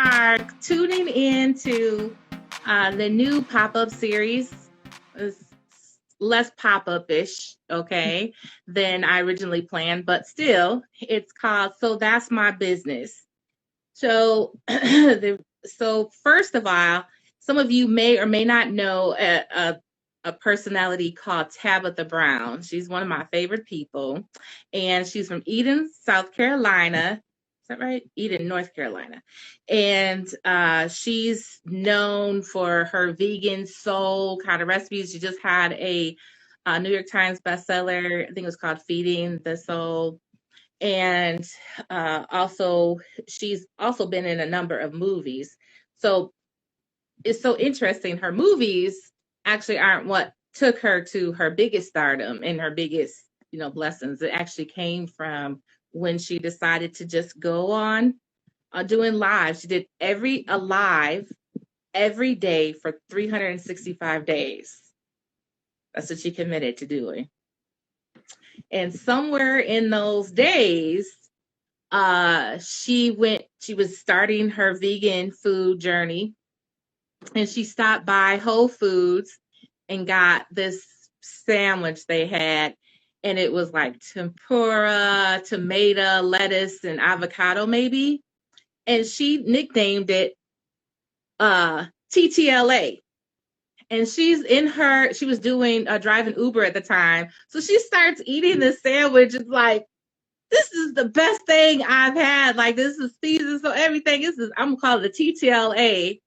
are tuning in to the new pop-up series. It's less pop-up-ish, okay, than I originally planned, but still, it's called So That's My Business. So, so first of all, some of you may or may not know a personality called Tabitha Brown. She's one of my favorite people, and she's from Eden, South Carolina. Is that right? Eden, North Carolina. And she's known for her vegan soul kind of recipes. She just had a New York Times bestseller. I think it was called Feeding the Soul. And also, she's also been in a number of movies. So it's so interesting. Her movies actually aren't what took her to her biggest stardom and her biggest, blessings. It actually came from when she decided to just go on doing live. She did a live every day for 365 days. That's what she committed to doing. And somewhere in those days, she was starting her vegan food journey, and she stopped by Whole Foods and got this sandwich they had, and it was like tempura, tomato, lettuce, and avocado maybe, and she nicknamed it TTLA. And she was doing driving Uber at the time, so she starts eating the sandwich. It's like, this is the best thing I've had. Like, this is season, so everything. I'm gonna call it the TTLA.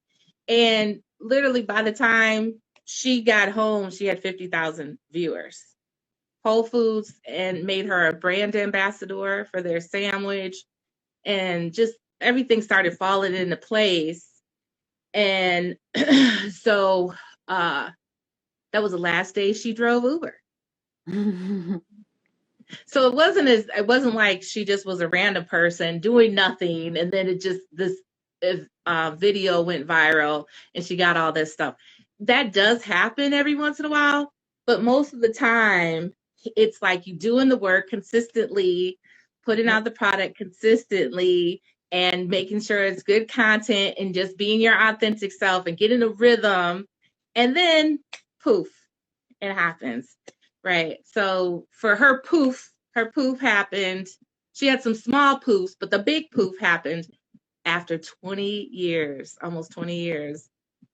And literally by the time she got home, she had 50,000 viewers. Whole Foods and made her a brand ambassador for their sandwich, and just everything started falling into place. And so that was the last day she drove Uber. So it wasn't like she just was a random person doing nothing, and then this video went viral and she got all this stuff. That does happen every once in a while, but most of the time it's like you doing the work consistently, putting out the product consistently, and making sure it's good content and just being your authentic self and getting a rhythm, and then poof, it happens. Right. So for her poof happened. She had some small poofs, but the big poof happened after 20 years, almost 20 years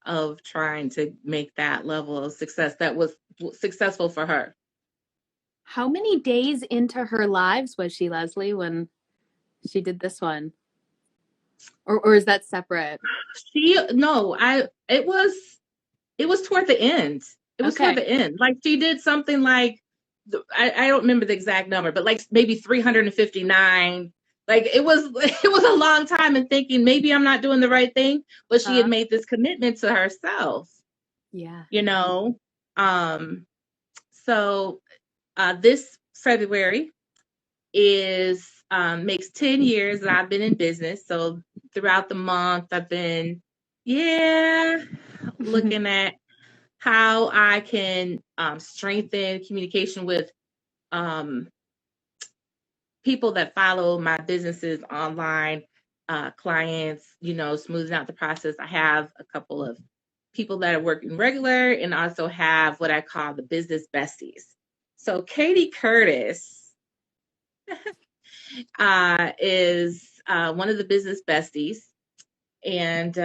of trying to make that level of success that was successful for her. How many days into her lives was she, Leslie, when she did this one? Or is that separate? It was toward the end. It was toward the end. Like, she did something like, I don't remember the exact number, but like maybe 359. Like, it was a long time, and thinking maybe I'm not doing the right thing, but she had made this commitment to herself. Yeah. So this February makes 10 years that I've been in business. So throughout the month, I've been looking at how I can strengthen communication with people that follow my businesses online, clients, smoothing out the process. I have a couple of people that are working regular, and also have what I call the business besties. So Katie Curtis is one of the business besties. And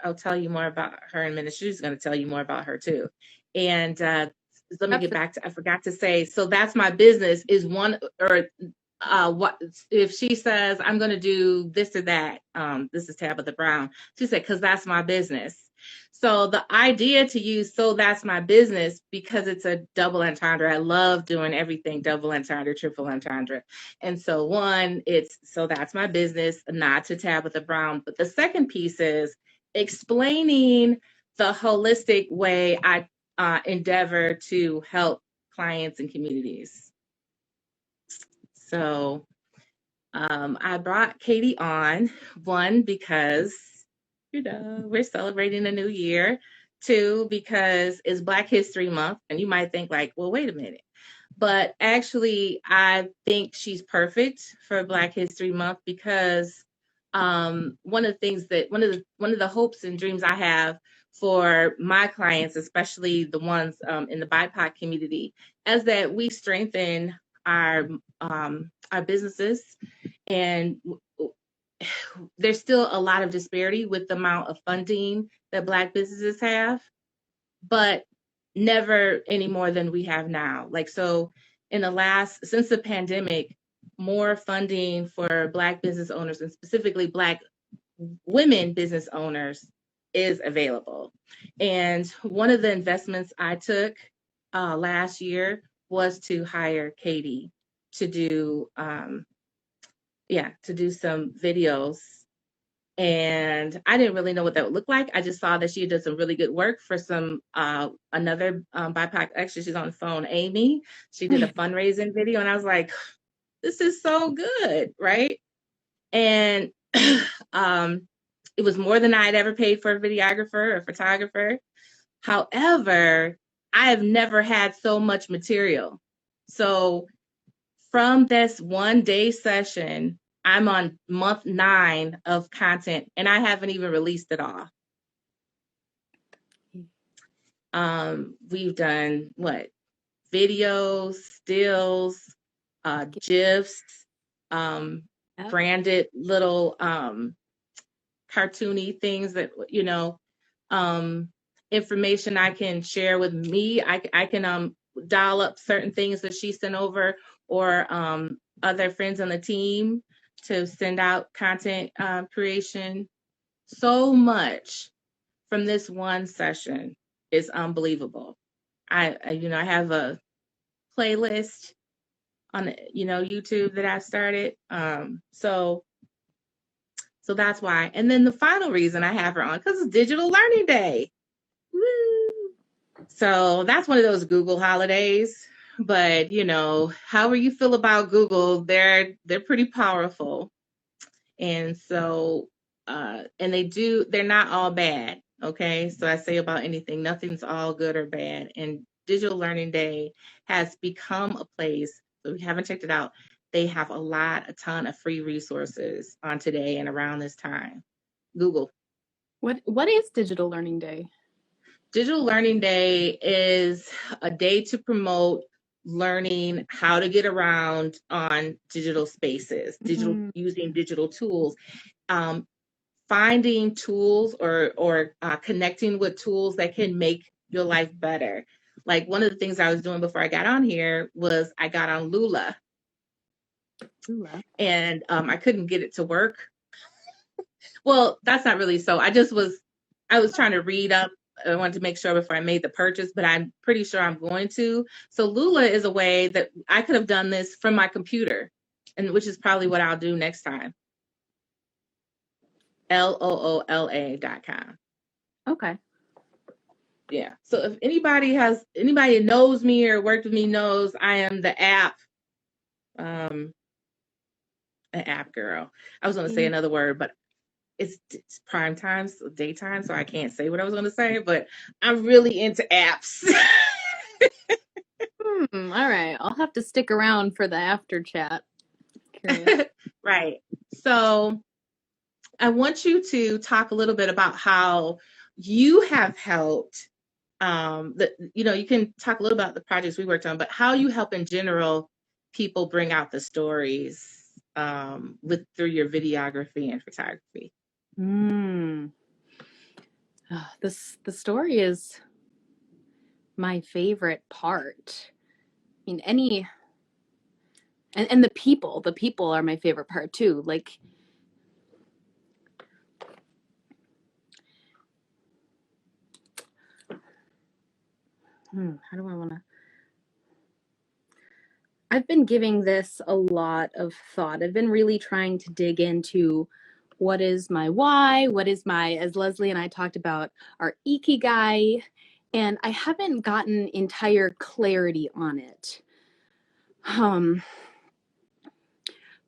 I'll tell you more about her in a minute. She's going to tell you more about her too. And let me get back to, I forgot to say, So That's My Business is one, or what if she says, I'm going to do this or that. This is Tabitha Brown. She said, because that's my business. So the idea to use So That's My Business, because it's a double entendre. I love doing everything double entendre, triple entendre. And so it's So That's My Business, a nod to Tabitha Brown. But the second piece is explaining the holistic way I endeavor to help clients and communities. So I brought Katie on, one, because we're celebrating a new year. Two, because it's Black History Month, and you might think like, well, wait a minute. But actually, I think she's perfect for Black History Month, because one of the things that one of the hopes and dreams I have for my clients, especially the ones in the BIPOC community, is that we strengthen our businesses. And there's still a lot of disparity with the amount of funding that Black businesses have, but never any more than we have now. Like, so since the pandemic, more funding for Black business owners and specifically Black women business owners is available. And one of the investments I took last year was to hire Katie to do some videos. And I didn't really know what that would look like. I just saw that she did some really good work for some another BIPOC. Actually, she's on the phone, Amy. She did a fundraising video, and I was like, "This is so good, right?" And it was more than I had ever paid for a videographer or photographer. However, I have never had so much material. So from this 1-day session, I'm on month 9 of content, and I haven't even released it all. We've done videos, stills, GIFs, branded little cartoony things that, information I can share with me. I can dial up certain things that she sent over, or other friends on the team to send out content creation. So much from this one session is unbelievable. I have a playlist on YouTube that I started. So that's why. And then the final reason I have her on, because it's Digital Learning Day. Woo! So that's one of those Google holidays. But however you feel about Google, they're pretty powerful. And so and they're not all bad. Okay. So I say about anything, nothing's all good or bad. And Digital Learning Day has become a place, so if you haven't checked it out, they have a ton of free resources on today and around this time. Google. What is Digital Learning Day? Digital Learning Day is a day to promote learning how to get around on digital spaces, using digital tools, finding tools or connecting with tools that can make your life better. Like, one of the things I was doing before I got on here was I got on Lula. And I couldn't get it to work. Well, that's not really so. I was trying to read up. I wanted to make sure before I made the purchase, but I'm pretty sure I'm going to. So Lula is a way that I could have done this from my computer, and which is probably what I'll do next time. LOOLA.com. Okay. Yeah. So if anybody knows me or worked with me knows I am the app, an app girl. I was going to say another word, but it's prime time, so daytime, so I can't say what I was going to say, but I'm really into apps. All right. I'll have to stick around for the after chat. Curious. Right. So I want you to talk a little bit about how you have helped. You can talk a little about the projects we worked on, but how you help in general people bring out the stories through your videography and photography. The story is my favorite part. I mean, and the people are my favorite part too. Like, how do I want to? I've been giving this a lot of thought. I've been really trying to dig into what is my why, what is my, as Leslie and I talked about, our ikigai, and I haven't gotten entire clarity on it.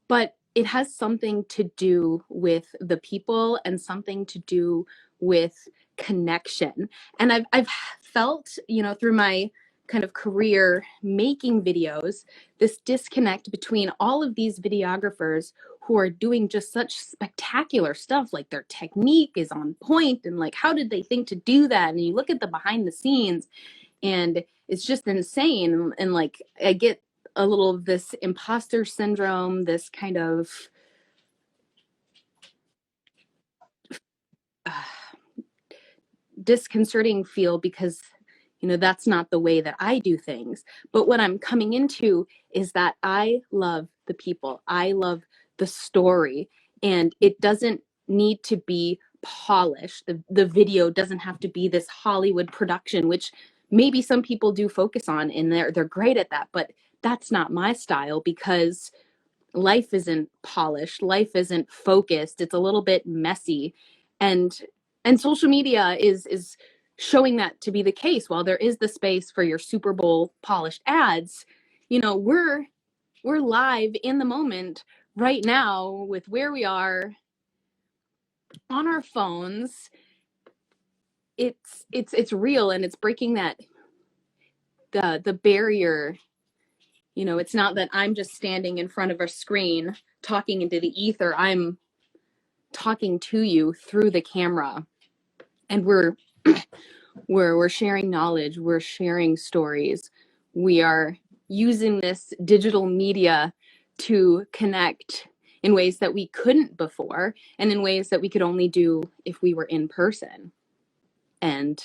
But it has something to do with the people and something to do with connection. And I've felt, through my kind of career making videos, this disconnect between all of these videographers who are doing just such spectacular stuff. Like their technique is on point, and like, how did they think to do that? And you look at the behind the scenes, and it's just insane. And like, I get a little of this imposter syndrome, this kind of disconcerting feel, because that's not the way that I do things. But what I'm coming into is that I love the people, I love the story, and it doesn't need to be polished. The video doesn't have to be this Hollywood production, which maybe some people do focus on, and they're great at that, but that's not my style, because life isn't polished, life isn't focused, it's a little bit messy. And social media is showing that to be the case. While there is the space for your Super Bowl polished ads, we're live in the moment right now with where we are on our phones. It's real, and it's breaking that the barrier. It's not that I'm just standing in front of a screen talking into the ether. I'm talking to you through the camera, and we're sharing knowledge, we're sharing stories, we are using this digital media to connect in ways that we couldn't before, and in ways that we could only do if we were in person. And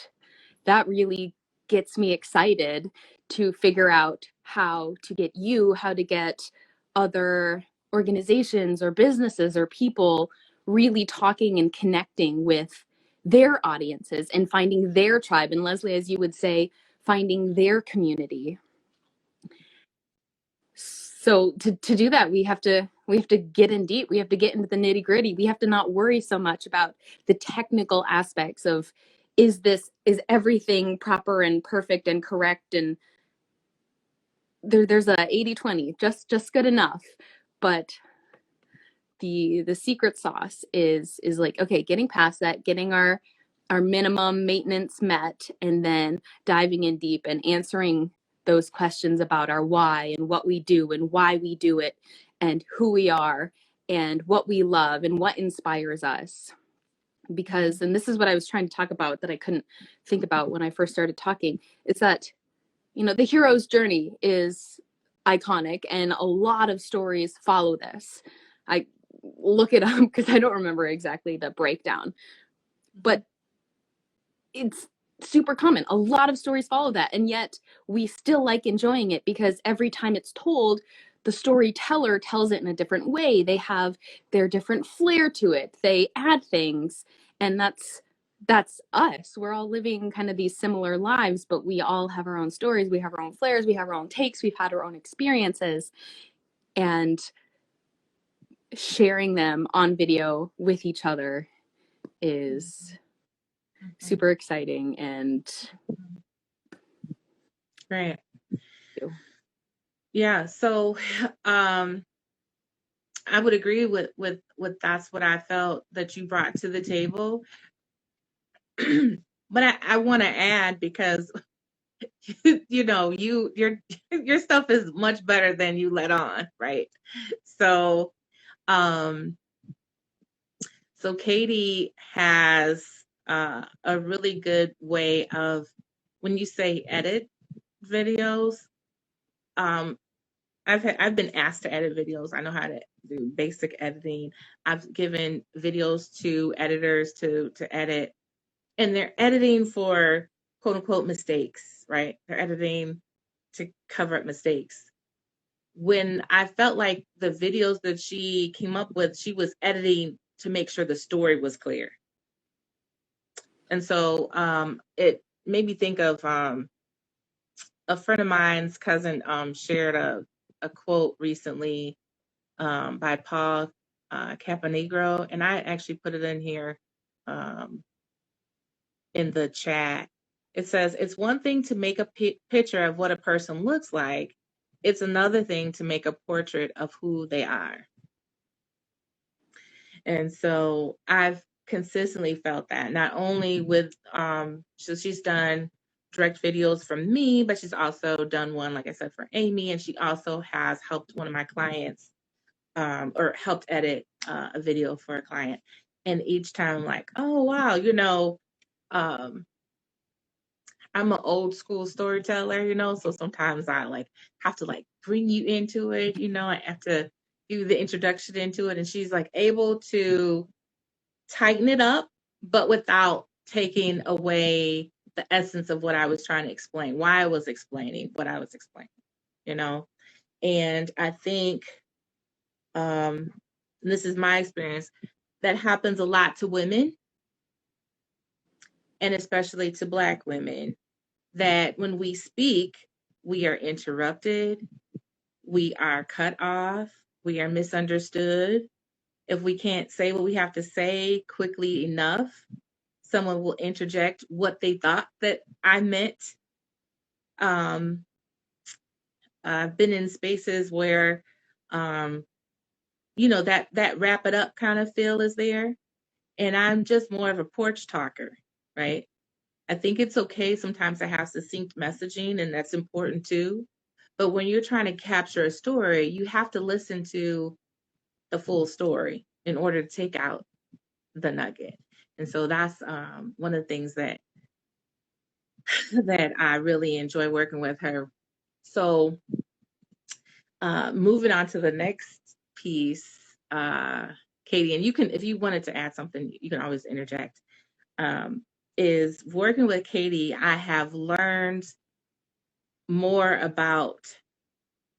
that really gets me excited to figure out how to get other organizations or businesses or people really talking and connecting with their audiences and finding their tribe. And Leslie, as you would say, finding their community. So to do that, we have to get in deep. We have to get into the nitty gritty. We have to not worry so much about the technical aspects of, is everything proper and perfect and correct? And there's a 80-20, just good enough. But the secret sauce is like, okay, getting past that, getting our minimum maintenance met, and then diving in deep and answering those questions about our why and what we do and why we do it and who we are and what we love and what inspires us. Because, and this is what I was trying to talk about that I couldn't think about when I first started talking, is that, the hero's journey is iconic, and a lot of stories follow this. I look it up because I don't remember exactly the breakdown, but it's super common. A lot of stories follow that, and yet we still like enjoying it because every time it's told, the storyteller tells it in a different way. They have their different flair to it. They add things, and that's us. We're all living kind of these similar lives, but we all have our own stories. We have our own flares. We have our own takes. We've had our own experiences, and sharing them on video with each other is super exciting. And Right. Yeah. So, I would agree with that's what I felt that you brought to the table. But I want to add, because your stuff is much better than you let on, right? So, um, so Katie has a really good way of, when you say edit videos, um, I've been asked to edit videos. I know how to do basic editing. I've given videos to editors to edit, and they're editing for quote unquote mistakes, right? They're editing to cover up mistakes. When I felt like the videos that she came up with, she was editing to make sure the story was clear. And so it made me think of a friend of mine's cousin shared a quote recently by Paul Caponegro, and I actually put it in here in the chat. It says, it's one thing to make a picture of what a person looks like. It's another thing to make a portrait of who they are. And so I've consistently felt that, not only with, so she's done direct videos from me, but she's also done one, like I said, for Amy. And she also has helped one of my clients or helped edit a video for a client. And each time I'm like, oh, wow, you know, um, I'm an old school storyteller, you know, so sometimes I like have to like bring you into it, you know, I have to do the introduction into it. And she's like able to tighten it up, but without taking away the essence of what I was trying to explain, why I was explaining what I was explaining, you know. And I think um, this is my experience, that happens a lot to women, and especially to Black women, that when we speak, we are interrupted, we are cut off, we are misunderstood. If we can't say what we have to say quickly enough, someone will interject what they thought that I meant. Um, I've been in spaces where, um, you know, that wrap it up kind of feel is there, and I'm just more of a porch talker, right? I think it's okay sometimes to have succinct messaging, and that's important too. But when you're trying to capture a story, you have to listen to the full story in order to take out the nugget. And so that's one of the things that that I really enjoy working with her. So moving on to the next piece, Katie, and you can, if you wanted to add something, you can always interject. Um, is working with Katie, I have learned more about,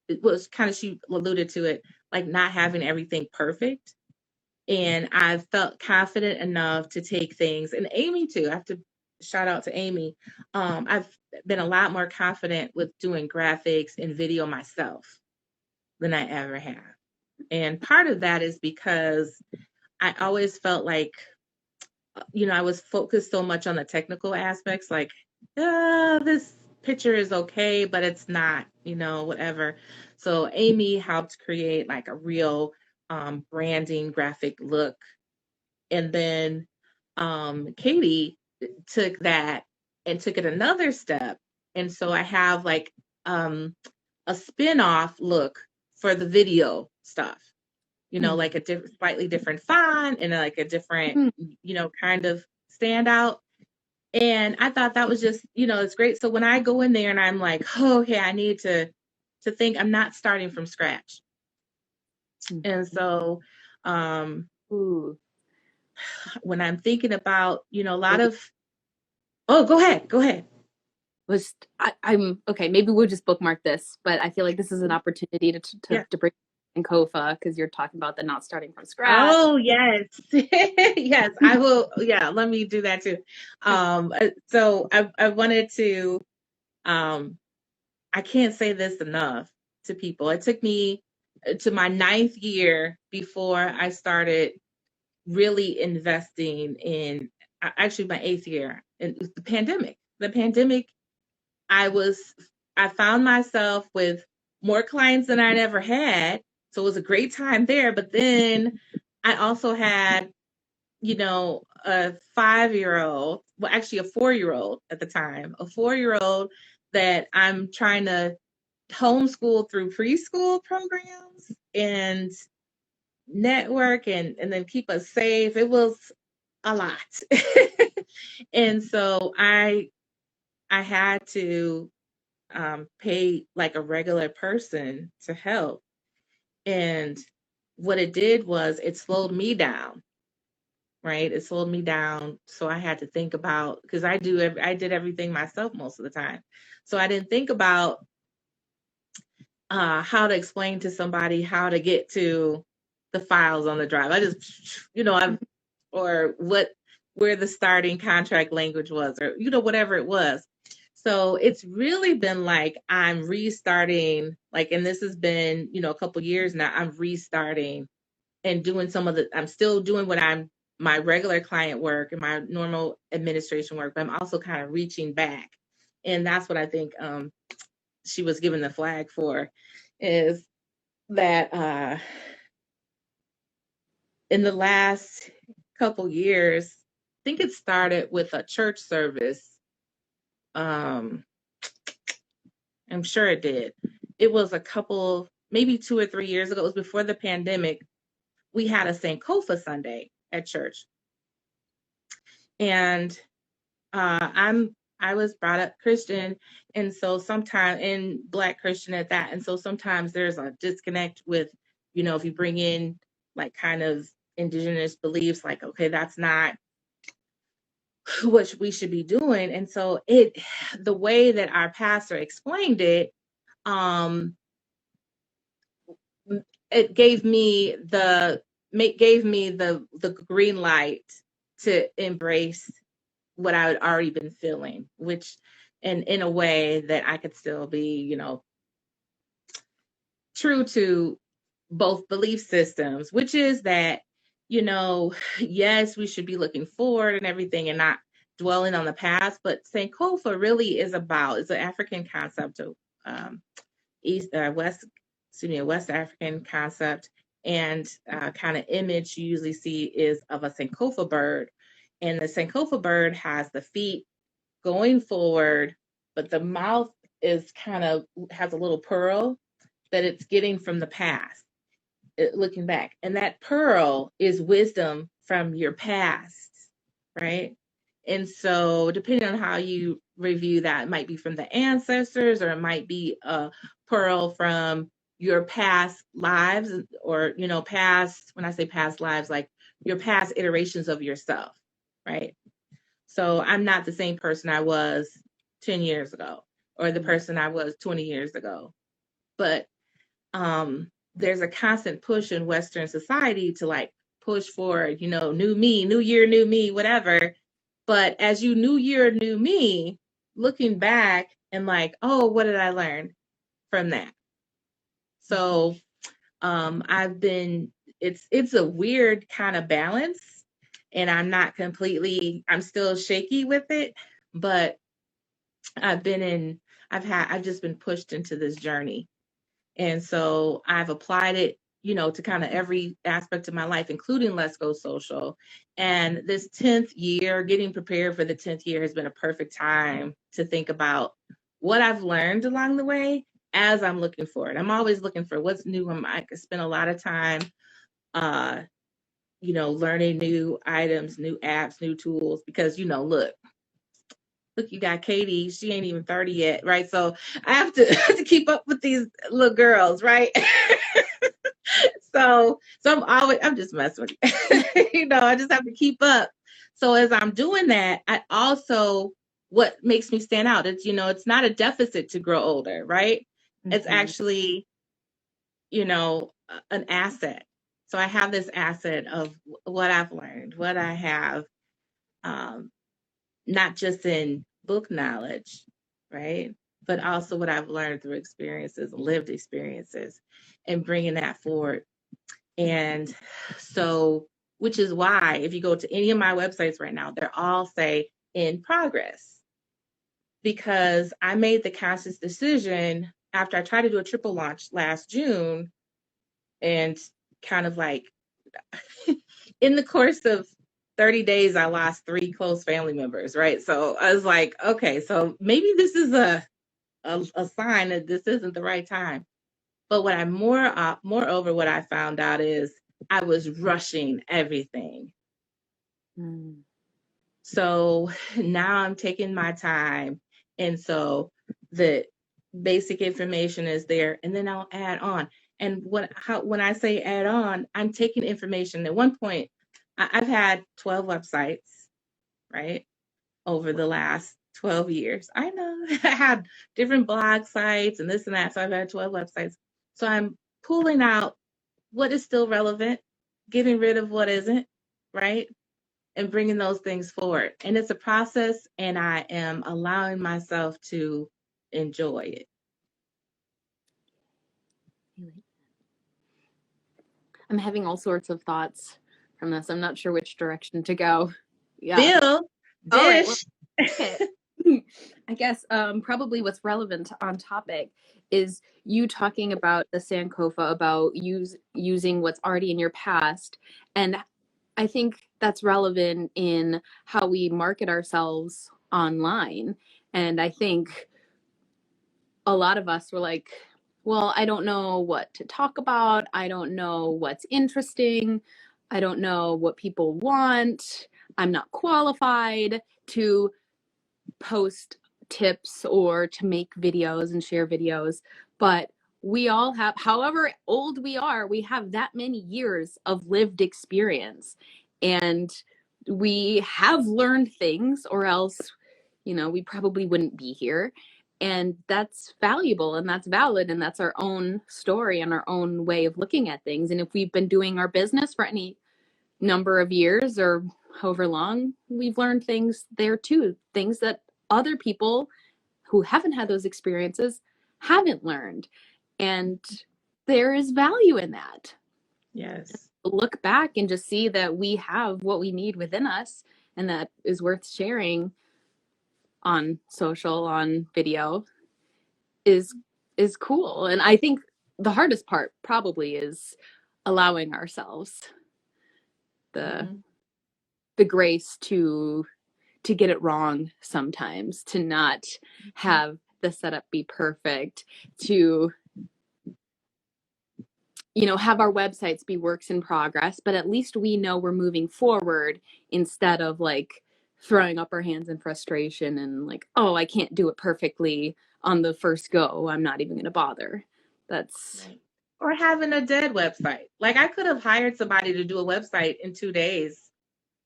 it was kind of, she alluded to it, like not having everything perfect. And I felt confident enough to take things, and Amy too. I have to shout out to Amy. I've been a lot more confident with doing graphics and video myself than I ever have. And part of that is because I always felt like, you know, I was focused so much on the technical aspects, like, this picture is okay, but it's not, you know, whatever. So Amy helped create like a real branding graphic look. And then Katie took that and took it another step. And so I have like a spin-off look for the video stuff, you know, like a slightly different font and like a different, you know, kind of standout. And I thought that was just, you know, it's great. So when I go in there and I'm like, oh, okay, I need to think I'm not starting from scratch. And so Ooh. when I'm thinking about, you know, a lot of, oh, go ahead. I'm okay. Maybe we'll just bookmark this, but I feel like this is an opportunity Yeah. to bring in Kofa, because you're talking about the not starting from scratch. Oh, yes. Yes, I will. Yeah, let me do that too. So I wanted to, um, I can't say this enough to people. It took me to my 9th year before I started really investing in, actually my 8th year. And it was the pandemic. The pandemic, I was, I found myself with more clients than I'd ever had. So it was a great time there. But then I also had, you know, a 5-year-old, well, actually a 4-year-old at the time, a 4-year-old that I'm trying to homeschool through preschool programs and network and then keep us safe. It was a lot. And so I had to pay like a regular person to help. And what it did was it slowed me down, right? It slowed me down. So I had to think about, because I did everything myself most of the time. So I didn't think about how to explain to somebody how to get to the files on the drive. I just, you know, or where the starting contract language was, or, you know, whatever it was. So it's really been like I'm restarting, like, and this has been, you know, a couple years now. I'm restarting and doing I'm still doing my regular client work and my normal administration work, but I'm also kind of reaching back. And that's what I think she was given the flag for, is that in the last couple years, I think it started with a church service. I'm sure it did. It was a couple maybe 2 or 3 years ago, it was before the pandemic, we had a Sankofa Sunday at church. And I was brought up Christian, and so sometimes in Black Christian at that, and so sometimes there's a disconnect with, if you bring in like kind of indigenous beliefs, like, okay, that's not what we should be doing. And so the way that our pastor explained it, um, it gave me the green light to embrace what I had already been feeling, which, and in a way that I could still be, true to both belief systems, which is that, yes, we should be looking forward and everything and not dwelling on the past. But Sankofa really is it's an African concept of West African concept, and kind of image you usually see is of a Sankofa bird. And the Sankofa bird has the feet going forward, but the mouth has a little pearl that it's getting from the past, looking back. And that pearl is wisdom from your past, right? And so depending on how you review that, it might be from the ancestors, or it might be a pearl from your past lives, or, past, when I say past lives, like your past iterations of yourself, right? So I'm not the same person I was 10 years ago, or the person I was 20 years ago. But there's a constant push in Western society to like push forward, new me, new year, new me, whatever. But as you new year, new me, looking back and like, oh, what did I learn from that? So it's a weird kind of balance, and I'm still shaky with it, but I've just been pushed into this journey. And so I've applied it, to kind of every aspect of my life, including Let's Go Social. And this 10th year, getting prepared for the 10th year, has been a perfect time to think about what I've learned along the way as I'm looking for it. I'm always looking for what's new. I spend a lot of time, learning new items, new apps, new tools, because, look, you got Katie, she ain't even 30 yet, right? So I have to keep up with these little girls, right? so I'm just messing with you. I just have to keep up. So as I'm doing that, what makes me stand out, it's not a deficit to grow older, right? Mm-hmm. It's actually, an asset. So I have this asset of what I've learned, what I have, not just in book knowledge, right? But also what I've learned through experiences, lived experiences, and bringing that forward. And so, which is why if you go to any of my websites right now, they're all say in progress, because I made the conscious decision after I tried to do a triple launch last June, and kind of like in the course of 30 days, I lost 3 close family members, right? So I was like, okay, so maybe this is a sign that this isn't the right time. But moreover, what I found out is I was rushing everything. So now I'm taking my time. And so the basic information is there, and then I'll add on. And when I say add on, I'm taking information. At one point, I've had 12 websites, right, over the last 12 years. I know I had different blog sites and this and that. So I've had 12 websites. So I'm pulling out what is still relevant, getting rid of what isn't, right? And bringing those things forward. And it's a process, and I am allowing myself to enjoy it. I'm having all sorts of thoughts from this. I'm not sure which direction to go. Yeah. Bill, dish. Right, I guess probably what's relevant on topic is you talking about the Sankofa, about using what's already in your past. And I think that's relevant in how we market ourselves online. And I think a lot of us were like, well, I don't know what to talk about. I don't know what's interesting. I don't know what people want. I'm not qualified to post tips or to make videos and share videos. But we all have, however old we are, we have that many years of lived experience. And we have learned things, or else, we probably wouldn't be here. And that's valuable and that's valid. And that's our own story and our own way of looking at things. And if we've been doing our business for any number of years or however long, we've learned things there too, things that other people who haven't had those experiences haven't learned. And there is value in that. Yes. Look back and just see that we have what we need within us, and that is worth sharing on social, on video, is cool. And I think the hardest part probably is allowing ourselves the grace to get it wrong sometimes, to not have the setup be perfect, to have our websites be works in progress, but at least we know we're moving forward, instead of like throwing up our hands in frustration and like, oh, I can't do it perfectly on the first go, I'm not even going to bother. That's Right. Or having a dead website. Like I could have hired somebody to do a website in 2 days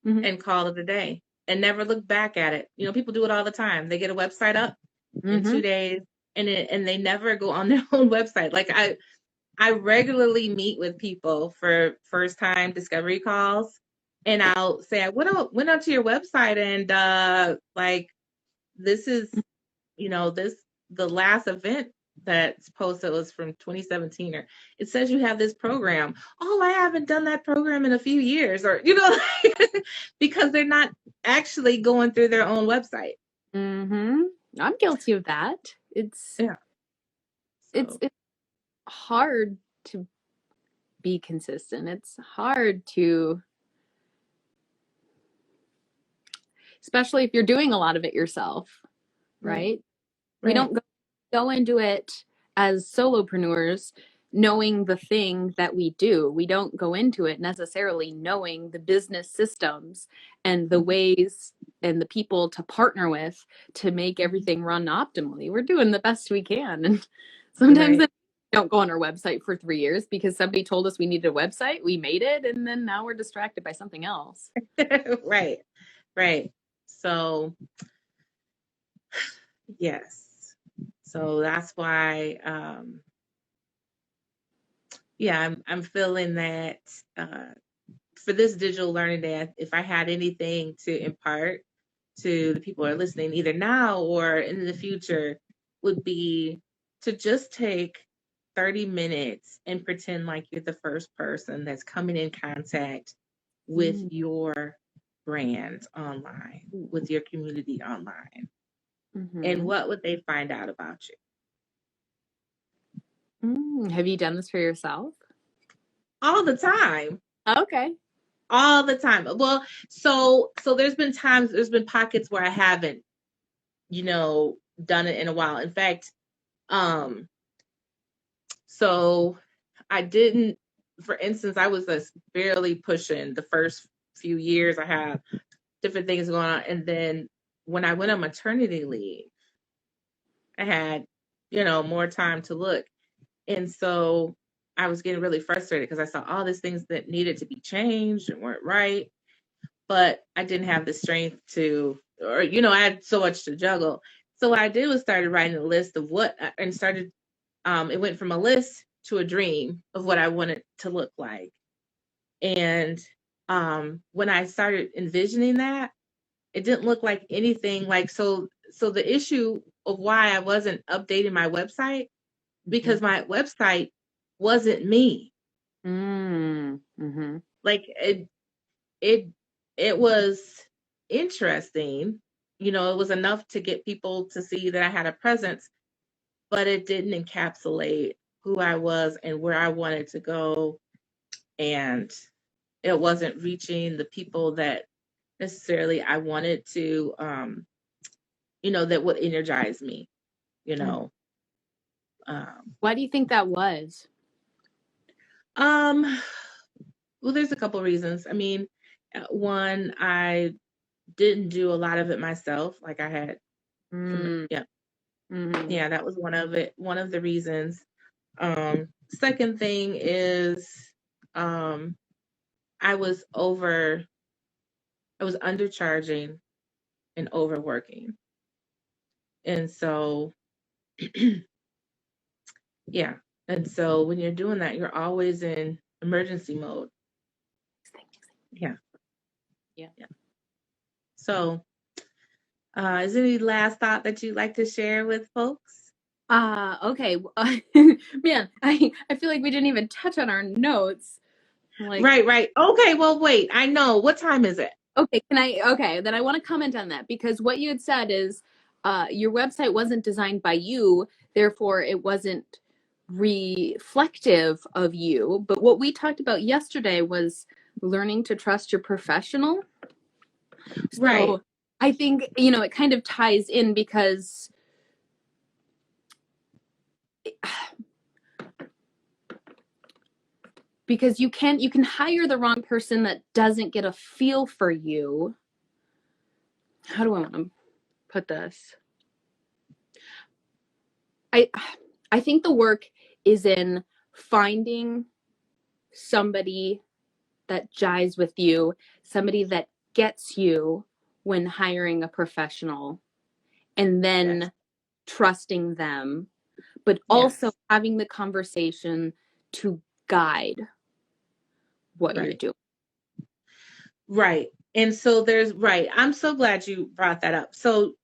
and call it a day and never look back at it. People do it all the time. They get a website up in 2 days and they never go on their own website. Like I regularly meet with people for first time discovery calls, and I'll say I went out to your website and like this is this the last event that's posted was from 2017, or it says you have this program. Oh, I haven't done that program in a few years, or because they're not actually going through their own website. I'm guilty of that. It's Yeah. it's hard to be consistent. It's hard to, especially if you're doing a lot of it yourself, right? We don't go into it as solopreneurs knowing the thing that we do. We don't go into it necessarily knowing the business systems and the ways and the people to partner with to make everything run optimally. We're doing the best we can. And sometimes we don't go on our website for 3 years because somebody told us we needed a website. We made it, and then now we're distracted by something else. Right. So, yes. So that's why, I'm feeling that for this digital learning day, if I had anything to impart to the people who are listening, either now or in the future, would be to just take 30 minutes and pretend like you're the first person that's coming in contact with your brand online, with your community online. And what would they find out about you? Have you done this for yourself? All the time. Okay. All the time. Well, so there's been pockets where I haven't, done it in a while. In fact, so I didn't, for instance, I was just barely pushing the first few years. I had different things going on. And then when I went on maternity leave, I had, more time to look. And so I was getting really frustrated because I saw all these things that needed to be changed and weren't right. But I didn't have the strength to, or, I had so much to juggle. So what I did was started writing a list of and started, it went from a list to a dream of what I wanted to look like. And when I started envisioning that, it didn't look like anything like, so the issue of why I wasn't updating my website, because my website wasn't me. Like it was interesting, it was enough to get people to see that I had a presence, but it didn't encapsulate who I was and where I wanted to go, and it wasn't reaching the people that necessarily I wanted to that would energize me, Why do you think that was? Well, there's a couple reasons. I mean, one, I didn't do a lot of it myself. Like I had, yeah, yeah, that was one of it. One of the reasons. Second thing is, I was undercharging and overworking. And so, yeah. And so when you're doing that, you're always in emergency mode. Yeah. Yeah. So, is there any last thought that you'd like to share with folks? Okay. Man, I feel like we didn't even touch on our notes. Like, right. Okay, well, wait. I know. What time is it? okay, then I want to comment on that because what you had said is your website wasn't designed by you, therefore it wasn't reflective of you. But what we talked about yesterday was learning to trust your professional. Right. So I think, it kind of ties in because you can hire the wrong person that doesn't get a feel for you. How do I want to put this? I think the work is in finding somebody that jives with you, somebody that gets you when hiring a professional, and then trusting them, but also having the conversation to guide what you're doing. Right. And so I'm so glad you brought that up. So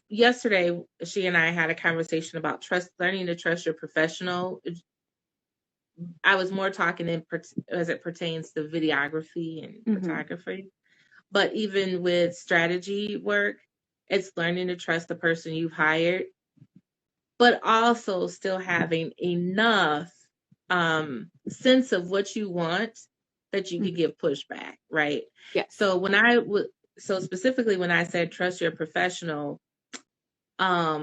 yesterday she and I had a conversation about learning to trust your professional. I was more talking as it pertains to videography and photography, but even with strategy work, it's learning to trust the person you've hired, but also still having enough sense of what you want that you could give pushback, right? Yes. So specifically when I said trust your professional, I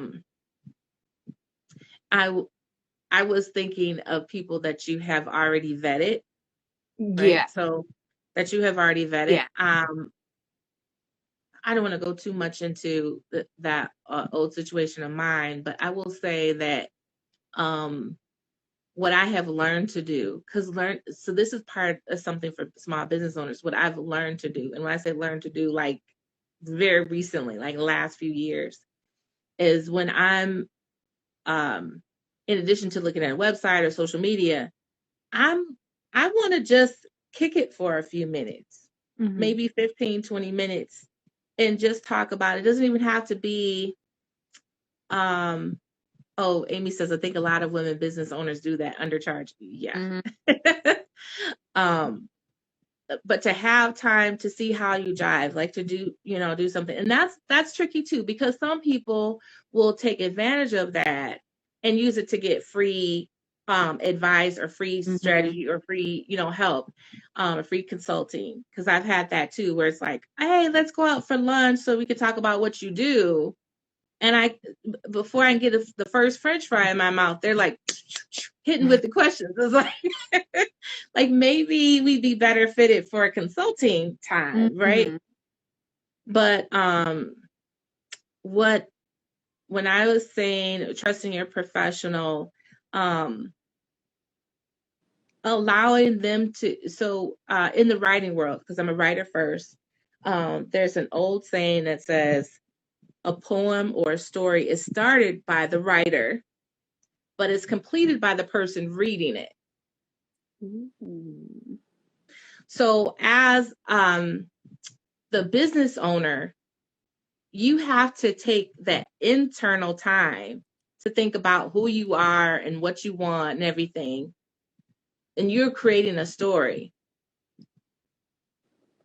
was thinking of people that you have already vetted, right? Yeah. So that you have already vetted. Yeah. I don't want to go too much into that old situation of mine, but I will say that what I have learned to do, so this is part of something for small business owners, what I've learned to do. And when I say learn to do, like very recently, like last few years, is when I'm, in addition to looking at a website or social media, I want to just kick it for a few minutes, maybe 15, 20 minutes, and just talk about it. It doesn't even have to be, oh, Amy says, I think a lot of women business owners do that, undercharge. Yeah. But to have time to see how you jive, like to do something. And that's tricky too, because some people will take advantage of that and use it to get free advice or free strategy or free, help, free consulting. Because I've had that too, where it's like, hey, let's go out for lunch so we can talk about what you do. And before I can get the first French fry in my mouth, they're like hitting with the questions. It's like maybe we'd be better fitted for a consulting time, right? But when I was saying trusting your professional, allowing them to, in the writing world, because I'm a writer first, there's an old saying that says, a poem or a story is started by the writer, but it's completed by the person reading it. So as the business owner, you have to take that internal time to think about who you are and what you want and everything. And you're creating a story.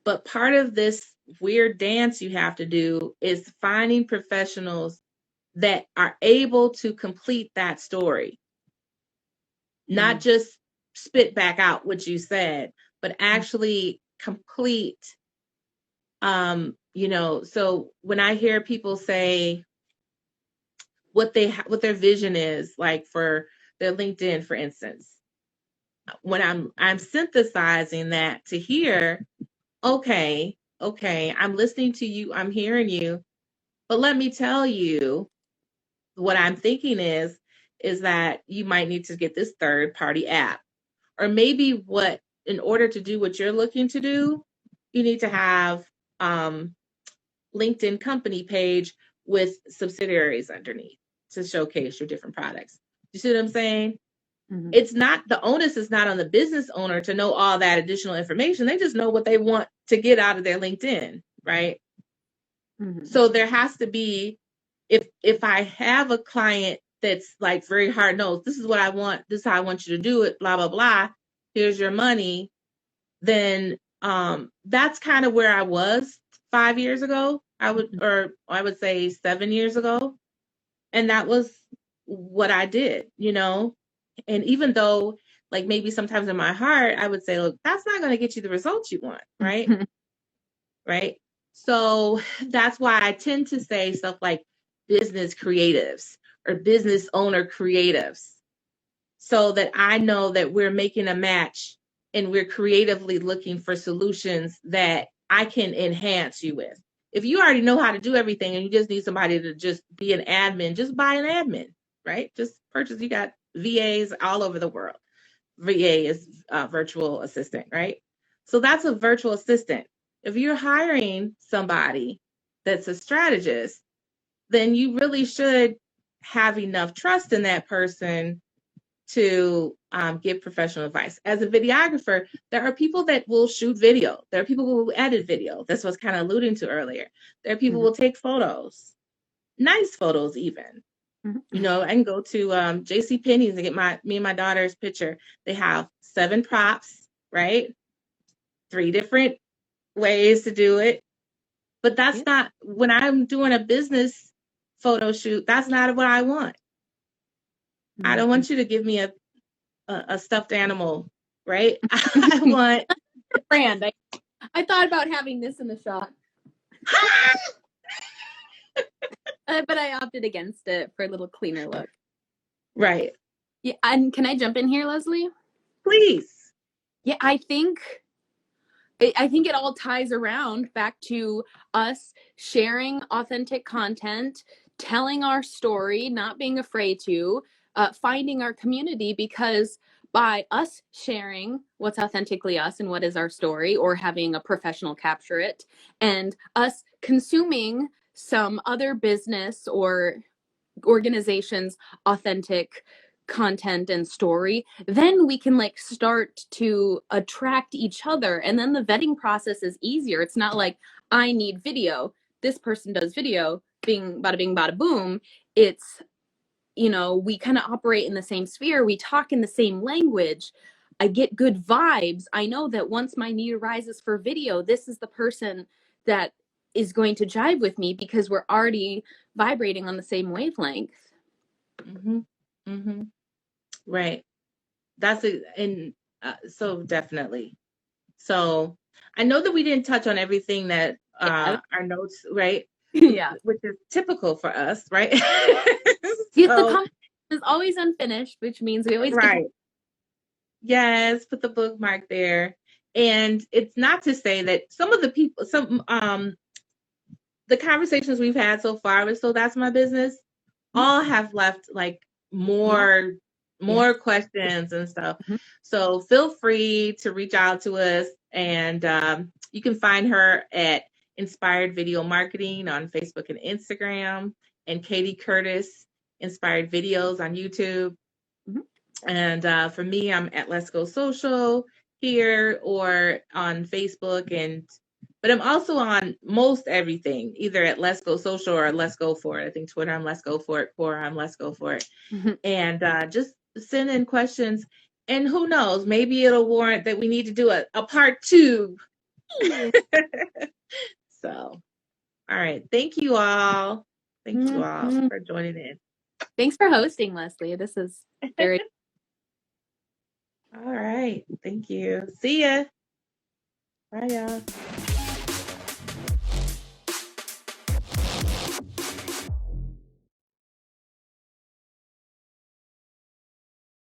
But part of this weird dance you have to do is finding professionals that are able to complete that story. Not just spit back out what you said, but actually complete, So when I hear people say what their vision is, like for their LinkedIn, for instance, when I'm synthesizing that to hear, okay, I'm listening to you, I'm hearing you, but let me tell you what I'm thinking is that you might need to get this third party app, or maybe in order to do what you're looking to do, you need to have LinkedIn company page with subsidiaries underneath to showcase your different products. You see what I'm saying? Mm-hmm. It's not, the onus is not on the business owner to know all that additional information. They just know what they want to get out of their LinkedIn, right? Mm-hmm. So there has to be, if I have a client that's like very hard nosed, this is what I want, this is how I want you to do it, blah, blah, blah, here's your money, then that's kind of where I was 5 years ago. I would say 7 years ago. And that was what I did, And even though, like, maybe sometimes in my heart, I would say, look, that's not going to get you the results you want, right? Right. So that's why I tend to say stuff like business creatives or business owner creatives, so that I know that we're making a match and we're creatively looking for solutions that I can enhance you with. If you already know how to do everything and you just need somebody to just be an admin, just buy an admin, right? Just purchase. You got VAs all over the world. VA is virtual assistant, right? So that's a virtual assistant. If you're hiring somebody that's a strategist, then you really should have enough trust in that person to give professional advice. As a videographer, there are people that will shoot video. There are people who will edit video. That's what I was kind of alluding to earlier. There are people who will take photos, nice photos even. I can go to JC Penney's and get me and my daughter's picture. They have 7 props, right? 3 different ways to do it. But that's not, when I'm doing a business photo shoot, that's not what I want. I don't want you to give me a stuffed animal, right? I want a brand. I thought about having this in the shot. But I opted against it for a little cleaner look. Right. Yeah, and can I jump in here, Leslie? Please. Yeah, I think it all ties around back to us sharing authentic content, telling our story, not being afraid to, finding our community, because by us sharing what's authentically us and what is our story, or having a professional capture it, and us consuming some other business or organization's authentic content and story, then we can start to attract each other, and then the vetting process is easier. It's not like I need video, this person does video, bing bada boom. It's, we kind of operate in the same sphere, we talk in the same language, I get good vibes, I know that once my need arises for video, this is the person that is going to jive with me, because we're already vibrating on the same wavelength. Right. That's it. And so definitely. So I know that we didn't touch on everything that our notes, right? Yeah. Which is typical for us, right? The conversation is always unfinished, which means we always right. Yes, put the bookmark there. And it's not to say that some of the people, the conversations we've had so far with So That's My Business, all have left more questions and stuff. So feel free to reach out to us, and you can find her at Inspired Video Marketing on Facebook and Instagram, and Katie Curtis Inspired Videos on YouTube. And for me, I'm at Let's Go Social here or on Facebook, but I'm also on most everything, either at Let's Go Social or Let's Go For It. I think Twitter, I'm Let's Go For It. Quora, I'm Let's Go For It. And just send in questions. And who knows, maybe it'll warrant that we need to do a part 2. So, all right. Thank you all. Thank you all for joining in. Thanks for hosting, Leslie. This is very... All right. Thank you. See ya. Bye, y'all.